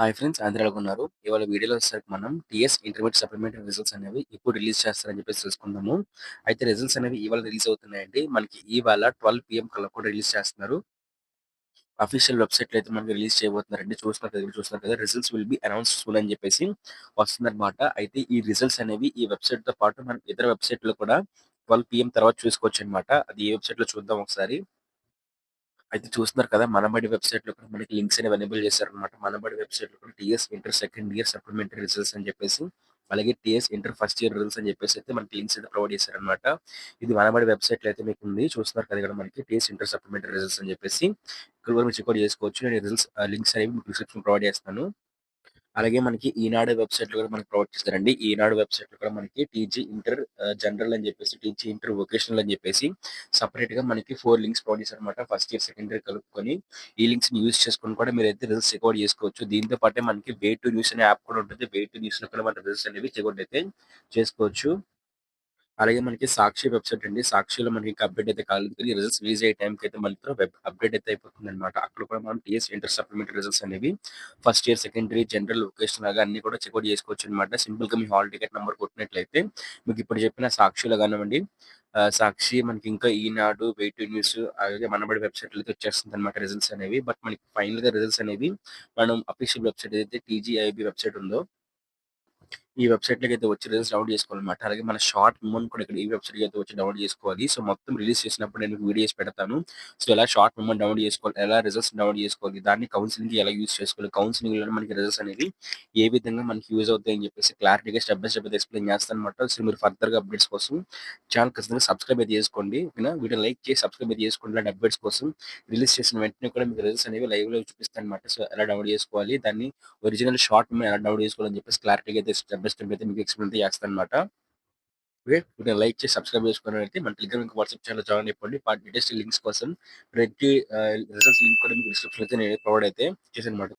Hi friends అందరూ ఎలాగున్నారు? ఇవాళ వీడియోలో వచ్చేసరికి మనం టీఎస్ ఇంటర్మీడియేట్ సప్లిమెంటరీ రిజల్ట్స్ అనేవి ఎప్పుడు రిలీజ్ చేస్తారని చెప్పేసి తెలుసుకుందాము. అయితే రిజల్ట్స్ అనేవి ఇవాళ రిలీజ్ అవుతున్నాయండి. మనకి ఇవాళ 12 పీఎం కల్లా కూడా రిలీజ్ చేస్తున్నారు. అఫీషియల్ వెబ్‌సైట్‌లో అయితే మనకి రిలీజ్ చేయబోతున్నారండి. చూస్తున్నారు కదా results will be announced soon అని చెప్పేసి వస్తుందన్నమాట. అయితే ఈ రిజల్ట్స్ అనేవి ఈ వెబ్‌సైట్‌తో పాటు మనం ఇతర వెబ్‌సైట్‌లో కూడా 12 పీఎం తర్వాత చూసుకోవచ్చన్నమాట. అది ఏ వెబ్‌సైట్‌లో చూద్దాం ఒకసారి. అయితే చూస్తున్నారు కదా! మనబడి వెబ్‌సైట్‌లో కూడా మనకి లింక్స్ అనేవి ఎనేబుల్ చేశారనమాట. మనబడి వెబ్‌సైట్‌లో కూడా TS inter second year supplementary results అని చెప్పేసి, అలాగే TS inter first year results అని చెప్పేసి అయితే మనకి లింక్స్ అయితే ప్రొవైడ్ చేశారనమాట. ఇది మనబడి వెబ్‌సైట్‌లో అయితే మీకుంది. చూస్తున్నారు కదా! ఇక్కడ మనకి టీఎస్ ఇంటర్ సప్లిమెంటరీ రిజల్ట్స్ అని చెప్పేసి. ఇక్కడ కూడా మీరు చెక్‌ఔట్ చేసుకోవచ్చు. నేను రిజల్ట్స్ లింక్స్ అనేవి మీకు డిస్క్రిప్షన్‌లో ప్రొవైడ్ చేస్తాను. అలాగే మనకి ఈనాడు వెబ్‌సైట్‌లో కూడా మనకి ప్రొవైడ్ చేస్తారండి. ఈనాడు వెబ్‌సైట్‌లో కూడా మనకి టీజీ ఇంటర్ జనరల్ అని చెప్పేసి, టీజీ ఇంటర్ వొకేషనల్ అని చెప్పేసి సెపరేట్‌గా మనకి 4 లింక్స్ ప్రొవైడ్ చేశారన్నమాట. ఫస్ట్ ఇయర్, సెకండ్ ఇయర్ కలుపుకొని. ఈ లింక్స్‌ని యూజ్ చేసుకొని కూడా మీరైతే రిజల్ట్స్ చెకౌట్ చేసుకోవచ్చు. దీంతో పాటే మనకి వే టు న్యూస్ అనే యాప్ కూడా ఉంటుంది. వే టు న్యూస్‌లో కూడా మన రిజల్ట్స్ అనేవి చెకౌట్ అయితే చేసుకోవచ్చు. అలాగే మనకి సాక్షి వెబ్‌సైట్ అండి. సాక్షిలో మనకి ఇంకా అప్‌డేట్ అయితే కాలేదు కానీ రిజల్ట్స్ రిలీజ్ అయ్యే టైంకి అయితే మాత్రం అప్‌డేట్ అయితే అయిపోతుందన్నమాట. అక్కడ కూడా మనం టీఎస్ ఇంటర్ సప్లిమెంటరీ రిజల్ట్స్ అనేవి first year, second year, general, vocational లాగా అన్నీ కూడా చెకౌట్ చేసుకోవచ్చన్నమాట. సింపుల్‌గా మీ హాల్ టికెట్ నంబర్ కొట్టినట్లయితే మీకు ఇప్పుడు చెప్పిన సాక్షిలో కానివ్వండి, సాక్షి మనకి ఇంకా ఈనాడు, వే టు న్యూస్ అలాగే మనబడి వెబ్‌సైట్‌లో అయితే వచ్చేస్తుందన్నమాట రిజల్ట్స్ అనేవి. బట్ మనకి ఫైనల్‌గా రిజల్ట్స్ అనేవి మనం అఫీషియల్ వెబ్‌సైట్ ఏదైతే టీజీఐబీ వెబ్‌సైట్ ఉందో ఈ వెబ్‌సైట్‌లోకైతే వచ్చి రిజల్ట్స్ డౌన్‌లోడ్ చేసుకోవాలన్నమాట. అలాగే మన షార్ట్ మెమోని కూడా ఇక్కడ ఈ వెబ్‌సైట్‌కి అయితే వచ్చి డౌన్‌లోడ్ చేసుకోవాలి. సో, మొత్తం రిలీజ్ చేసినప్పుడు నేను మీకు వీడియోస్ పెడతాను. సో, ఎలా షార్ట్ మెమోని డౌన్‌లోడ్ చేసుకోవాలి, ఎలా రిజల్ట్స్ డౌన్‌లోడ్ చేసుకోవాలి, దాన్ని కౌన్సెలింగ్‌కి ఎలా యూజ్ చేసుకోవాలి, కౌన్సెలింగ్‌లోనే మనకి రిజల్ట్స్ అనేవి ఏ విధంగా మనకి యూజ్ అవుతాయని చెప్పేసి క్లారిటీగా స్టెప్ బై స్టెప్ అయితే ఎక్స్‌ప్లెయిన్ చేస్తానన్నమాట. సో, మీరు ఫర్దర్‌గా అప్‌డేట్స్ కోసం ఛానెల్ ఖచ్చితంగా సబ్స్క్రైబ్ అయితే చేసుకోండి. ఓకేనా? వీడియోని లైక్ చేసి సబ్స్క్రైబ్ అయితే చేసుకోండి. ఇలాంటి అప్‌డేట్స్ కోసం రిలీజ్ చేసిన వెంటనే కూడా మీకు రిజల్ట్స్ అనేవి లైవ్‌లో చూపిస్తానన్నమాట. సో, ఎలా డౌన్‌లోడ్ చేసుకోవాలి, దాన్ని ఒరిజినల్ షార్ట్ మెమో ఎలా డౌన్‌లోడ్ చేసుకోవాలని చెప్పేసి క్లారిటీగా అయితే స్టెప్ బై స్టెప్ అయితే మీకు ఎక్స్‌ప్లెయిన్ అయితే చేస్తానన్నమాట. ఓకే. వీడియోని లైక్ చేసి సబ్స్క్రైబ్ చేసుకున్నట్లయితే మన టెలిగ్రామ్ ఇంకా వాట్సాప్ ఛానెల్‌లో జాయిన్ అయిపోండి. లేటెస్ట్ లింక్స్ కోసం ప్రతి రిజల్ట్స్ లింక్ కూడా మీకు డిస్క్రిప్షన్‌లో అయితే నేను ప్రొవైడ్ అయితే చేశానన్నమాట.